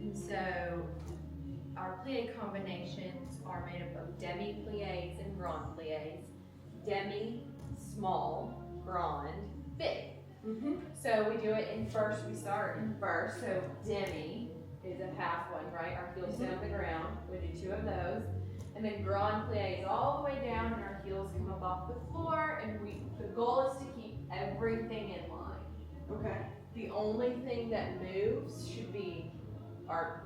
And so our plie combinations are made up of demi plies and grand plies. Demi, small, grand, big. So we do it in first, we start in first, so demi is a half one, right? Our heels stay on the ground, we do 2 of those. And then grand plie is all the way down and our heels come up off the floor, and the goal is to keep everything in line. Okay. The only thing that moves should be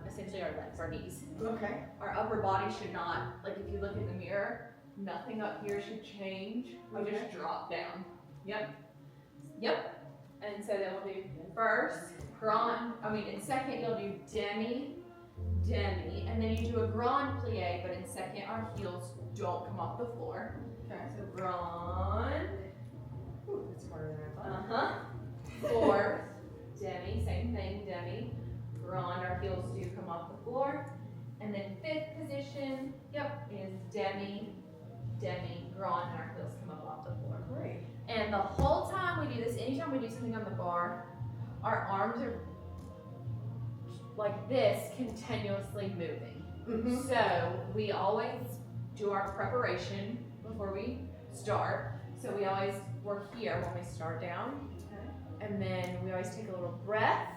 essentially our legs, our knees. Okay. Our upper body should not, like if you look in the mirror, nothing up here should change. We just drop down. Yep. And so then we'll do first, in second you'll do demi, and then you do a grand plie, but in second our heels don't come off the floor. Okay. So grand. Ooh, that's harder than I thought. Fourth, demi, same thing, demi. Grand, our heels do come off the floor. And then fifth position, is demi, grand, and our heels come up off the floor. Great. And the whole time we do this, anytime we do something on the bar, our arms are like this, continuously moving. So we always do our preparation before we start. So we always work here when we start down. And then we always take a little breath,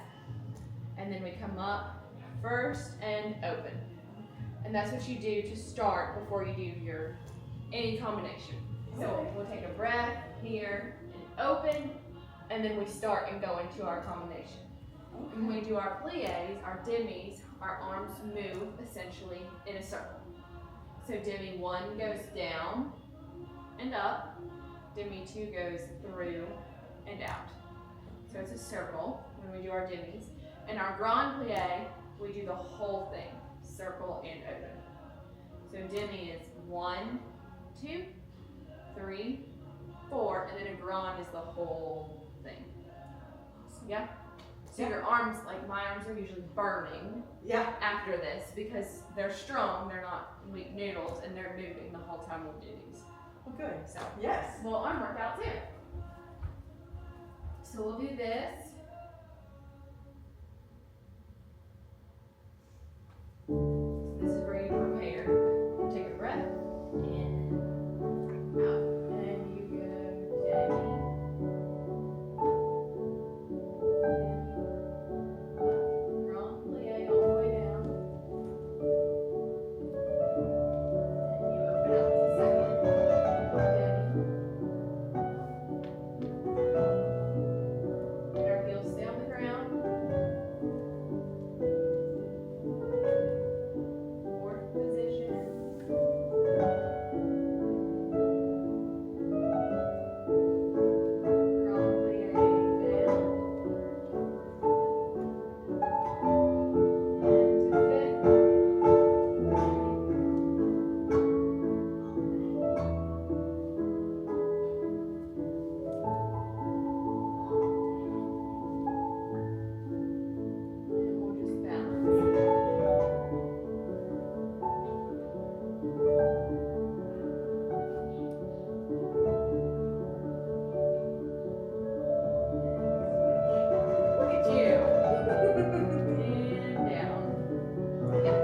and then we come up first and open. And that's what you do to start before you do any combination. So we'll take a breath here and open, and then we start and go into our combination. And when we do our plies, our demis, our arms move essentially in a circle. So demi 1 goes down and up, demi 2 goes through and out. So it's a circle when we do our demis. And our grand plie, we do the whole thing, circle and open. So demi is 1, 2, 3, 4, and then a grand is the whole thing. Yeah? So your arms, like my arms are usually burning after this because they're strong, they're not weak noodles, and they're moving the whole time we'll do these. Well, good. So, yes. little arm workout too. So we'll do this. So this is where you prepare. You take a breath in, out, and you go demi. Grand plie all the way down. And you open up to second, demi. And our heels stay on the ground. Fourth position. Grand plie down. And to fifth. And we'll just balance. Look at you. And down. Yep.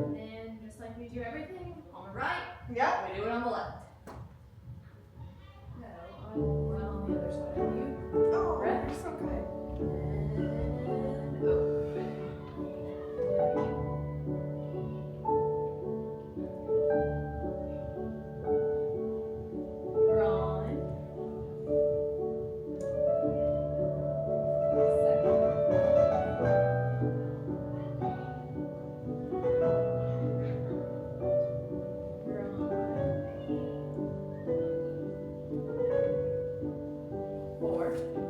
And then just like we do everything on the right, Yep. we do it on the left. No, we're on the other side of you. Oh, Breath. you're so good. And open. Grand. Second. Grand. 4.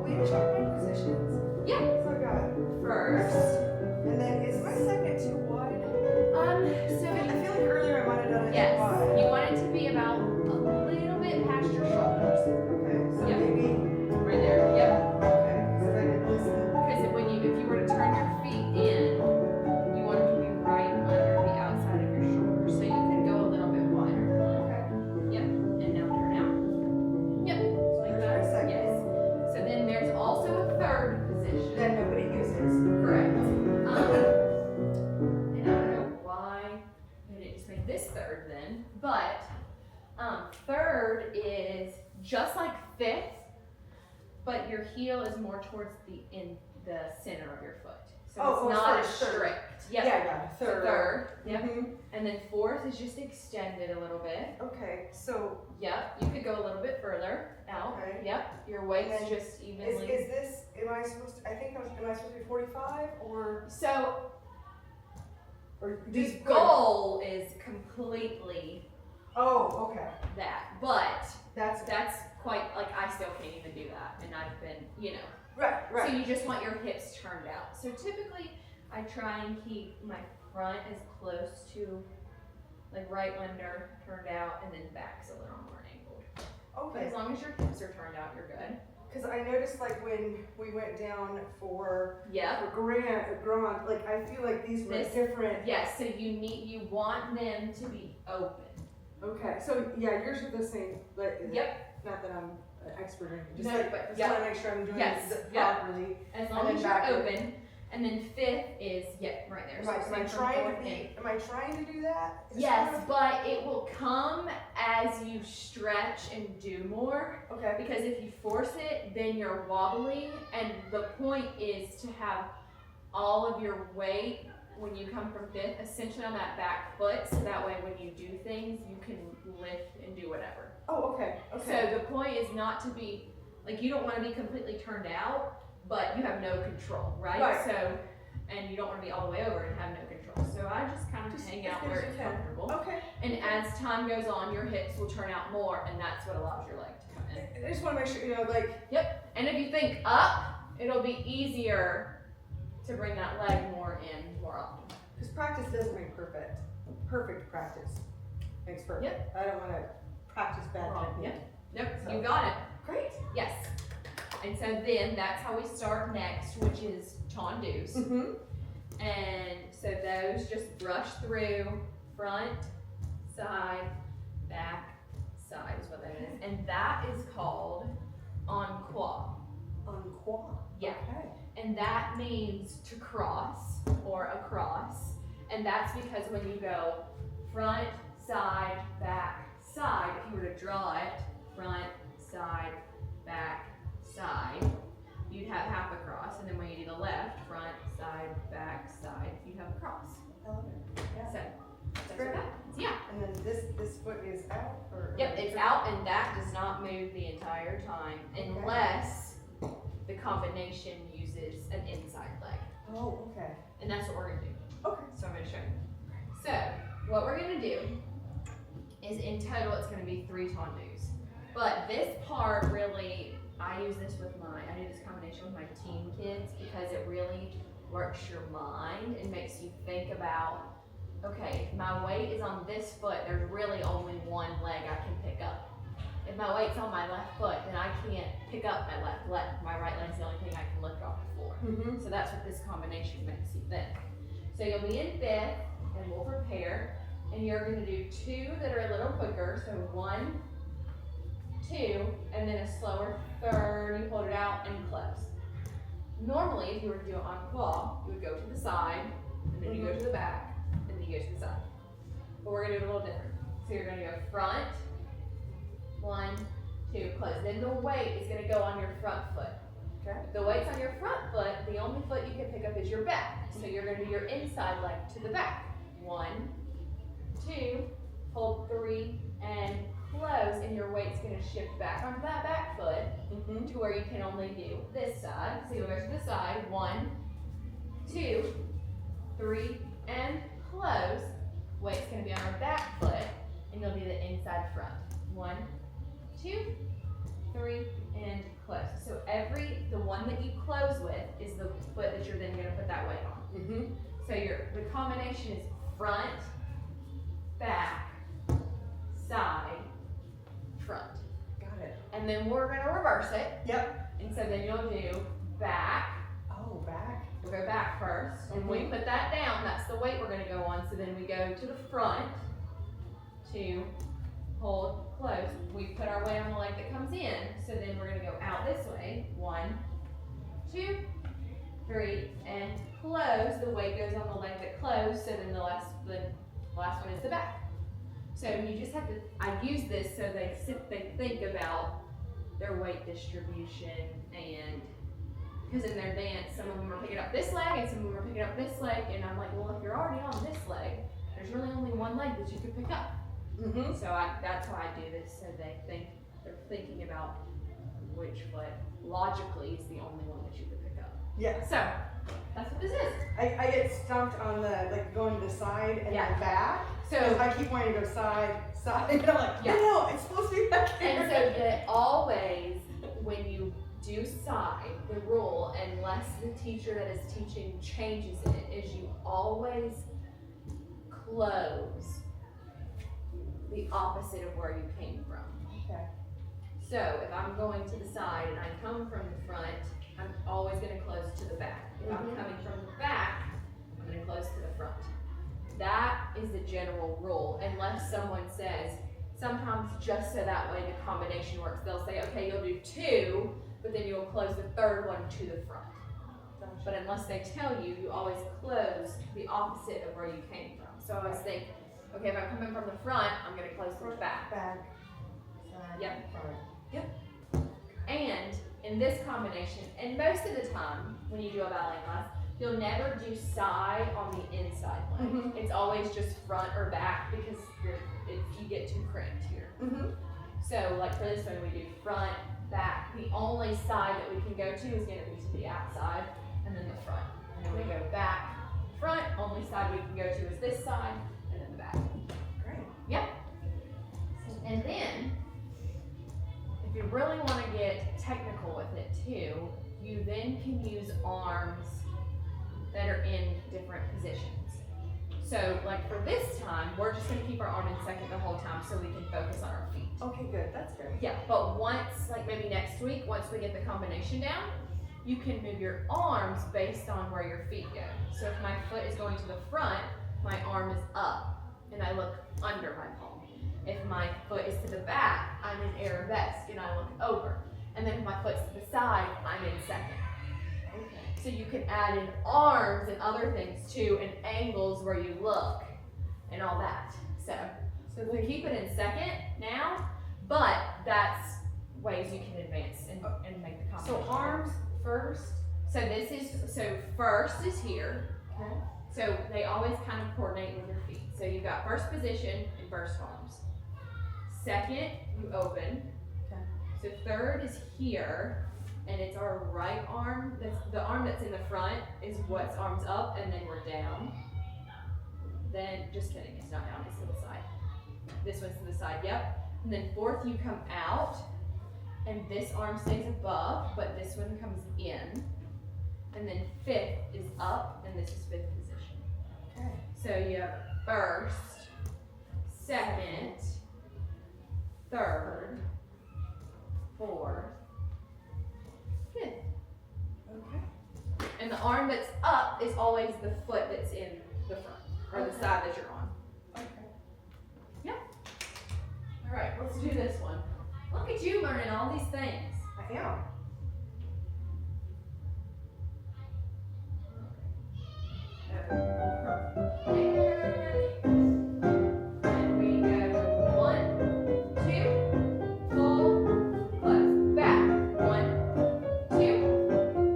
we check my positions? Yeah. So I got First. and then is my second too wide? So I feel like earlier I might have done it yes, too wide. you want it to be about a little bit past your shoulders. Okay, so Yep. maybe. Right there. Yep. Okay, because I did this. Because if you were to turn your feet in, you want them to be right under the outside of your shoulders. So you can go a little bit wider. Okay. Yep. And now turn out. Yep. Like There's that. my second. Yes. So then there's also a third position. That nobody uses. Correct. And I don't know why they didn't just make this third then, but third is just like fifth, but your heel is more towards in the center of your foot. So it's not as third. strict. Yep. Yeah, I got it. So Third. third. Yep. Mhm. And then fourth is just extended a little bit. Okay, so Yep. You could go a little bit further out. Okay. Yep. Your weight's And just is evenly. this, am I supposed to, am I supposed to be 45 So or the just goal is completely Oh, okay. that, but That's quite, like, I still can't even do that, and I've been, right, So you just want your hips turned out. So typically, I try and keep my front as close to, like, right under, turned out, and then back's a little more angled. But Okay. as long as your hips are turned out, you're good. Because I noticed like when we went down for Yep. Grand, like I feel like these were This- different. Yes, so you want them to be open. Okay, so yeah, yours are the same. Like, Yep. Not that I'm an expert in it, just No, like, but just yeah. want to make sure I'm doing Yes, it yeah. properly. As And long then as you're backward. open. And then fifth is, right there. So Right, am I same from trying fourth to be? in. Am I trying to do that? Is Yes, that- but it will come as you stretch and do more. Okay. Because if you force it, then you're wobbly, and the point is to have all of your weight when you come from fifth essentially on that back foot, so that way when you do things, you can lift and do whatever. Oh, okay. Okay. So the point is not to be, like, you don't want to be completely turned out, but you have no control, right? Right. So, and you don't want to be all the way over and have no control. So I just kind of Just hang as out good where as you it's can. comfortable. Okay. And as time goes on, your hips will turn out more, and that's what allows your leg to come in. I just want to make sure, like. And if you think up, it'll be easier to bring that leg more in more often. Because practice does make perfect. Perfect practice makes perfect. Yep. I don't want to practice bad Wrong. technique. Yep, So- you got it. Great. Yes. And so then that's how we start next, which is tondus. Mm-hmm. And so those just brush through front, side, back, side is what that is. And that is called en croix. On quad. Yeah. Okay. And that means to cross or across. And that's because when you go front, side, back, side, if you were to draw it, front, side, back, side, you'd have half a cross. And then when you do the left, front, side, back, side, you'd have a cross. I love it. Yeah. So that's Great. what that means. Yeah. And then this foot is out or. Yep, it's out, and that does not move the entire time unless the combination uses an inside leg. Oh, okay. And that's what we're gonna do. Okay. So I'm gonna show you. So what we're gonna do is in total it's gonna be 3 tondus. But this part really, I use this with I do this combination with my teen kids because it really works your mind and makes you think about, okay, if my weight is on this foot, there's really only one leg I can pick up. If my weight's on my left foot, then I can't pick up my left leg. My right leg's the only thing I can lift off the floor. Mm-hmm. So that's what this combination makes you think. So you'll be in fifth, and we'll prepare, and you're gonna do 2 that are a little quicker. So 1, 2, and then a slower third. You hold it out and close. Normally, if you were to do it en croix, you would go to the side, and then you go to the back, and then you go to the side. But we're gonna do it a little different. So you're gonna go front, 1, 2, close. Then the weight is gonna go on your front foot. Okay. If the weight's on your front foot, the only foot you can pick up is your back. So you're gonna do your inside leg to the back. 1, 2, hold 3, and close, and your weight's gonna shift back onto that back foot Mm-hmm. to where you can only do this side. So you'll go to the side, 1, 2, 3, and close. Weight's gonna be on our back foot, and you'll do the inside front. 1, 2, 3, and close. So the one that you close with is the foot that you're then gonna put that weight on. Mm-hmm. So the combination is front, back, side, front. Got it. And then we're gonna reverse it. Yep. And so then you'll do back. Oh, back. We'll go back first. And when we put that down, that's the weight we're gonna go on. So then we go to the front to hold close. We put our weight on the leg that comes in. So then we're gonna go out this way. 1, 2, 3, and close. The weight goes on the leg that closed. So then the last one is the back. So you just have to, I use this so they think about their weight distribution, and because in their dance, some of them are picking up this leg and some of them are picking up this leg, and I'm like, well, if you're already on this leg, there's really only one leg that you could pick up. Mm-hmm. So that's why I do this, so they're thinking about which foot logically is the only one that you could pick up. Yeah. So that's what this is. I get stumped on the, like, going to the side and Yeah. then back. So I keep wanting to go side, and I'm like, Yeah. no, it's supposed to be back here. and so that always when you do side, the rule, unless the teacher that is teaching changes it, is you always close the opposite of where you came from. Okay. So if I'm going to the side and I come from the front, I'm always gonna close to the back. If I'm coming from the back, I'm gonna close to the front. That is the general rule, unless someone says, sometimes just so that way the combination works, they'll say, okay, you'll do 2, but then you'll close the third one to the front. But unless they tell you, you always close the opposite of where you came from. So I always think, okay, if I'm coming from the front, I'm gonna close to the back. Back. Side. Yep. Front. And in this combination, and most of the time when you do a ballet class, you'll never do side on the inside leg. Mhm. It's always just front or back because you get too cramped here. Mm-hmm. So like for this one, we do front, back. The only side that we can go to is gonna be to the outside, and then the front. And then we go back, front, only side we can go to is this side, and then the back. Great. Yep. And then, if you really want to get technical with it too, you then can use arms that are in different positions. So like for this time, we're just gonna keep our arm in second the whole time so we can focus on our feet. Okay, good. That's good. Yeah, but once, like maybe next week, once we get the combination down, you can move your arms based on where your feet go. So if my foot is going to the front, my arm is up and I look under my palm. If my foot is to the back, I'm in arabesque and I look over. And then if my foot's to the side, I'm in second. Okay. So you can add in arms and other things too, and angles where you look and all that. So we'll keep it in second now, but that's ways you can advance and make the combination. So arms first. So first is here. Okay. So they always kind of coordinate with your feet. So you've got first position and first arms. Second, you open. Okay. So third is here, and it's our right arm. That's the arm that's in the front is what's arms up, and then we're down. Then, just kidding, it's not down, it's to the side. This one's to the side, yep. And then fourth, you come out, and this arm stays above, but this one comes in. And then fifth is up, and this is fifth position. Okay. So you have first, second, third, fourth, fifth. Okay. And the arm that's up is always the foot that's in the front, or the side that you're on. Okay. All right, let's do this one. Look at you learning all these things. I am. And we go 1, 2, hold, close, back. 1, 2,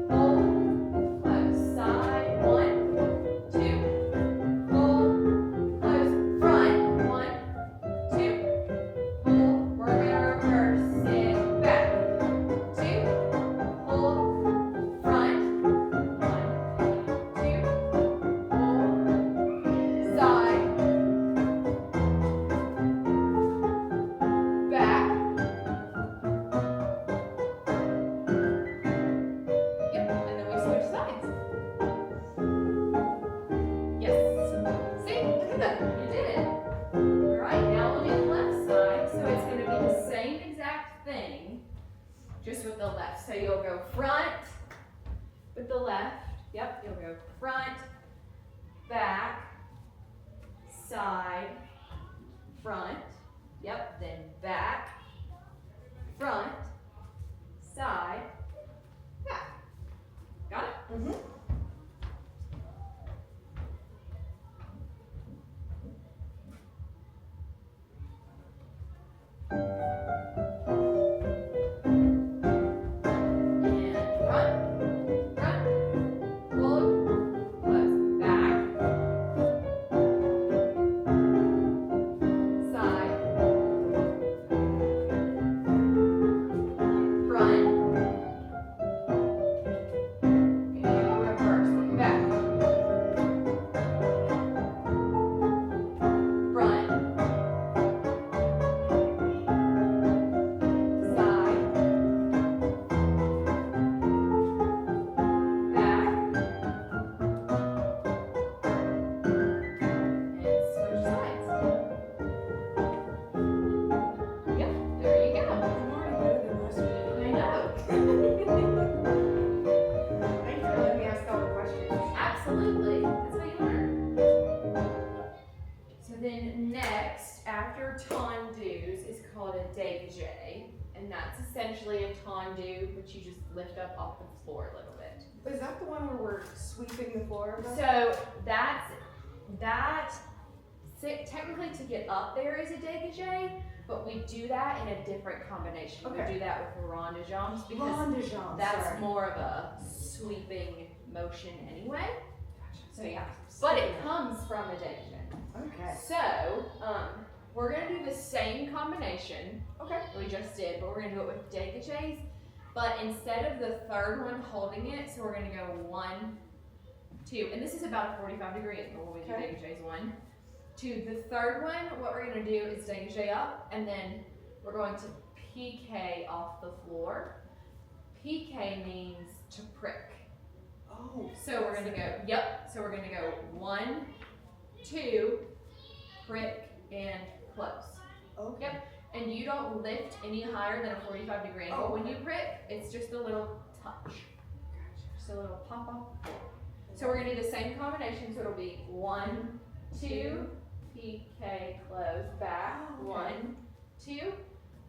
hold, close, side. 1, 2, hold, close, front. 1, 2, hold. We're gonna reverse it back. 2, go front with the left. Yep, you'll go front, back, side, front. Yep, then back, front, side, back. Got it? Mm-hmm. Essentially a tendu, but you just lift up off the floor a little bit. Is that the one where we're sweeping the floor? So technically to get up there is a dégagé, but we do that in a different combination. Okay. We do that with rond de jambes because Rond-de-jambe, that's sorry. more of a sweeping motion anyway. Gotcha. So yeah, but it comes from a dégagé. Okay. So we're gonna do the same combination Okay. we just did, but we're gonna do it with dégagés. But instead of the third one holding it, so we're gonna go 1, 2, and this is about a 45-degree angle when we do Okay. dégagés 1, 2. The third one, what we're gonna do is dégagé up, and then we're going to piqué off the floor. Piqué means to prick. Oh. So we're gonna go, yep, so we're gonna go 1, 2, prick, and close. Okay. Yep. And you don't lift any higher than a 45-degree angle Oh, when okay. you prick. It's just a little touch. Just a little pop off. So we're gonna do the same combination. So it'll be 1, 2, piqué, close, back. Oh, okay. 1, 2,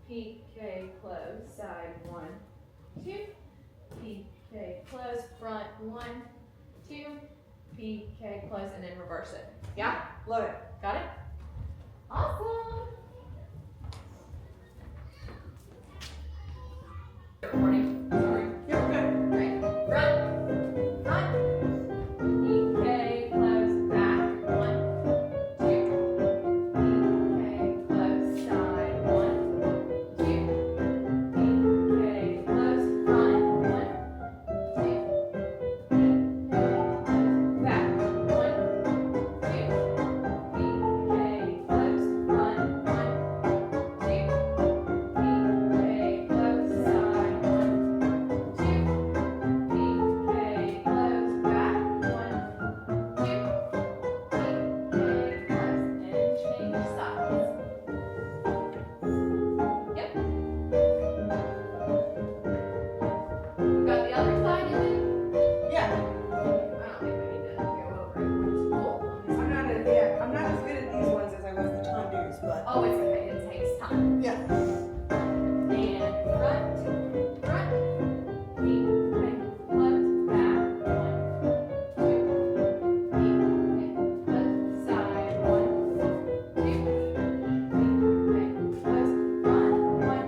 piqué, close, side. 1, 2, piqué, close, front. 1, 2, piqué, close, and then reverse it. Yeah? Love it. Got it? Awesome. Recording. Sorry. You're good. Right. Front. Front. PK. Close. Back. 1, 2. PK. Close. Side. 1, 2. PK. Close. Front. 1, 2. PK. Close. Back. 1, 2. PK. Close. Front. 1, 2. PK. Close. Side. 1, 2. PK. Close. Back. 1, 2. PK. Close. And change sides. Yep. Got the other side in there? Yeah. I don't think we need to go over it. Cool. I'm not as good at these ones as I was the tendus, but Oh, it's okay. It takes time. yeah. And front, front, PK, close, back, 1, 2, PK, close, side, 1, 2, PK, close, front, 1,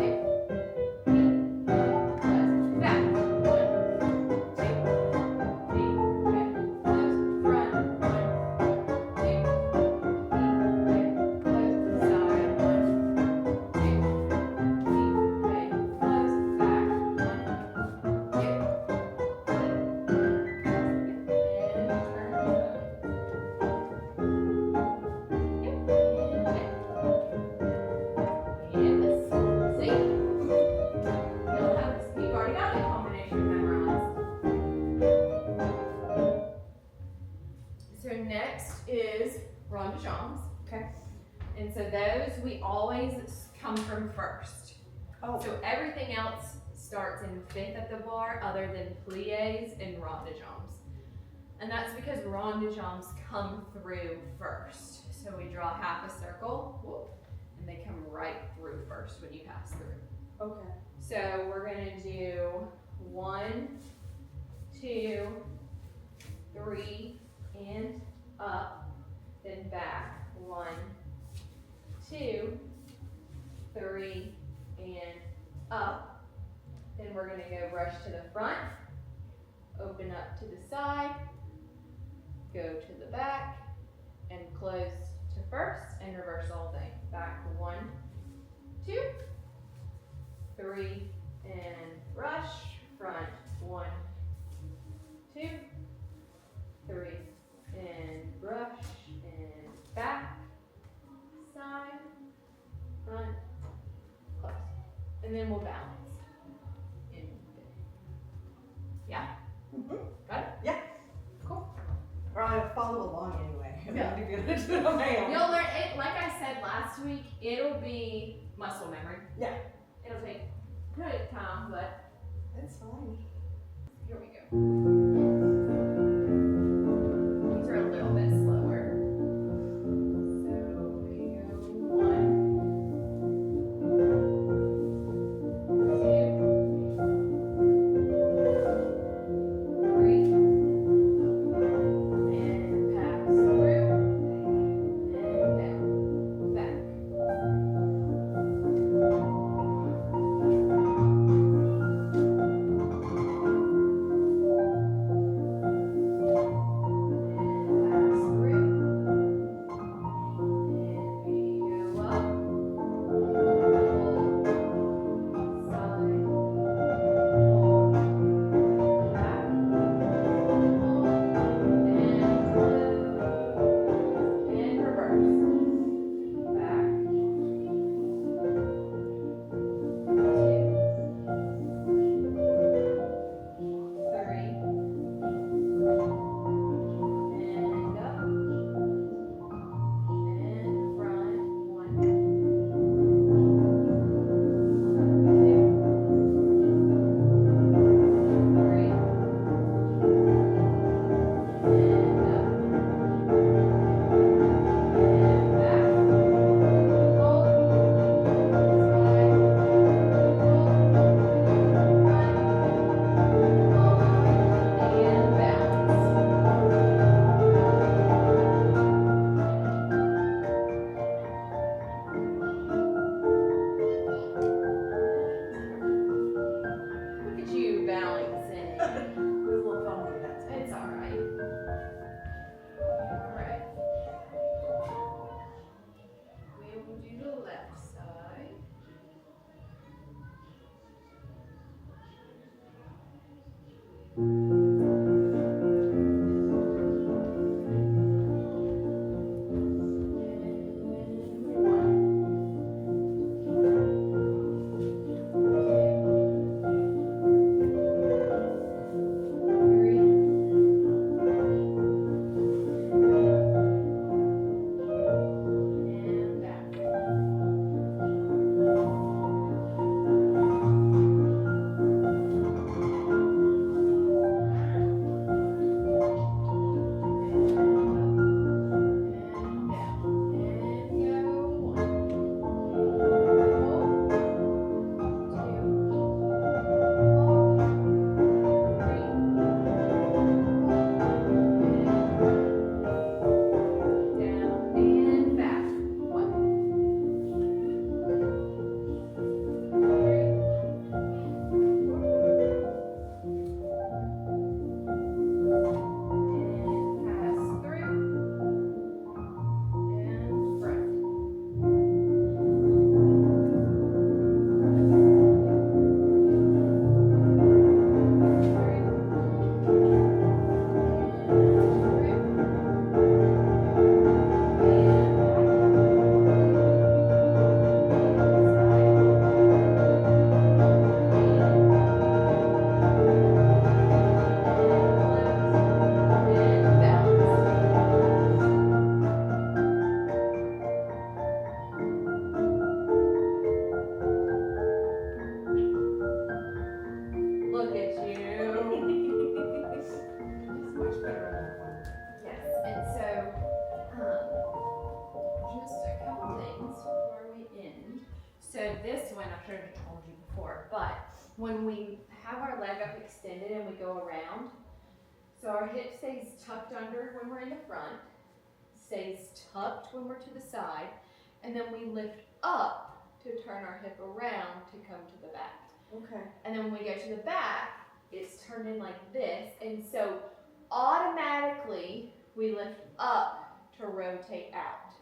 2, PK, close, back, 1, 2, PK, close, front, 1, 2, PK, close, side, 1, 2. So next is rond de jambes. Okay. And so those we always come from first. Oh. So everything else starts in 5th at the bar other than plies and rond de jambes. And that's because rond de jambes come through first. So we draw half a circle, whoop, and they come right through first when you pass through. Okay. So we're gonna do 1, 2, 3, and up, then back. 1, 2, 3, and up. Then we're gonna go brush to the front, open up to the side, go to the back, and close to first, and reverse the whole thing. Back 1, 2, 3, and brush, front, 1, 2, 3, and brush, and back, side, front, close. And then we'll balance. Yeah? Mm-hmm. Got it? Yeah. Cool. Or I'll follow along anyway. Yeah. I'm gonna do it on my own. You'll learn it, like I said last week, it'll be muscle memory. Yeah. It'll take good time, but It's fine. here we go. These are a little bit slower. So we go 1, 2, 3, and pass through, and down, back. our leg up extended and we go around. So our hip stays tucked under when we're in the front, stays tucked when we're to the side, and then we lift up to turn our hip around to come to the back. Okay. And then when we go to the back, it's turned in like this, and so automatically we lift up to rotate out.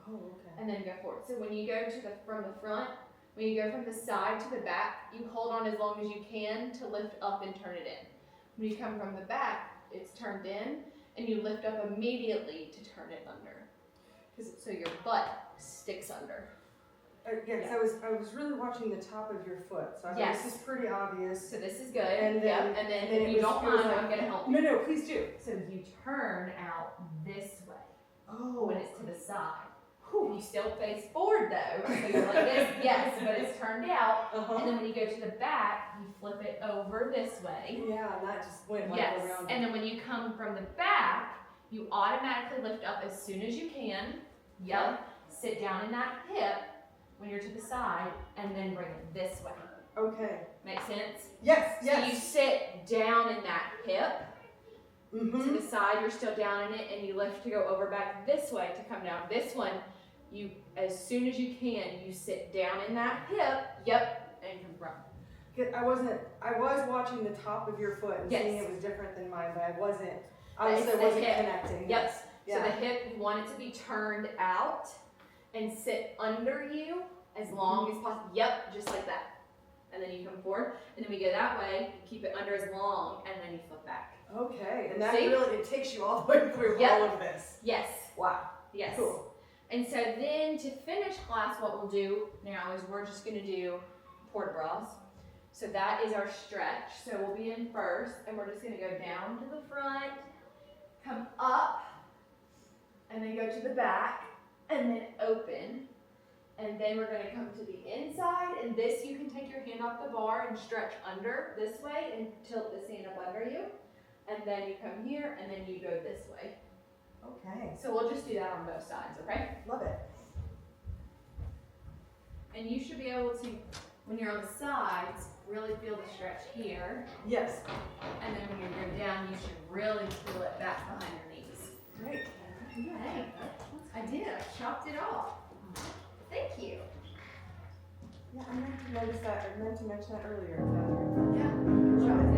Oh, okay. And then go forward. So when you go from the front, when you go from the side to the back, you hold on as long as you can to lift up and turn it in. When you come from the back, it's turned in, and you lift up immediately to turn it under. So your butt sticks under. Yeah, because I was really watching the top of your foot, so I thought Yes. this is pretty obvious. So this is good. And then- yep. And then if you don't mind, I'm going to help you. No, please do. So you turn out this way Oh. when it's to the side. You still face forward though, so you're like this, yes, but it's turned out. Uh-huh. And then when you go to the back, you flip it over this way. Yeah, and that just went like Yes, around. and then when you come from the back, you automatically lift up as soon as you can. Yep. Sit down in that hip when you're to the side, and then bring it this way. Okay. Make sense? Yes, So you sit down in that hip. To Mm-hmm. the side, you're still down in it, and you lift to go over back this way to come down. This one, you, as soon as you can, you sit down in that hip, yep, and confront. I was watching the top of your foot and Yes. seeing it was different than mine, but I wasn't It's the hip. connecting. Yep. Yeah. So the hip, you want it to be turned out and sit under you as long as possible. Yep, just like that. And then you come forward, and then we go that way, keep it under as long, and then you flip back. Okay, and that See? really, it takes you all the way through Yep. all of this. Yes. Wow. Yes. Cool. And so then to finish class, what we'll do now is we're just going to do port bras. So that is our stretch. So we'll be in first, and we're just going to go down to the front, come up, and then go to the back, and then open. And then we're going to come to the inside, and this you can take your hand off the bar and stretch under this way and tilt this hand up under you. And then you come here, and then you go this way. Okay. So we'll just do that on both sides, okay? Love it. And you should be able to, when you're on the sides, really feel the stretch here. Yes. And then when you go down, you should really feel it back behind your knees. Great. Hey, I did. I chopped it off. Thank you. Yeah, I meant to notice that. I meant to mention that earlier, Catherine. Yeah. Good job.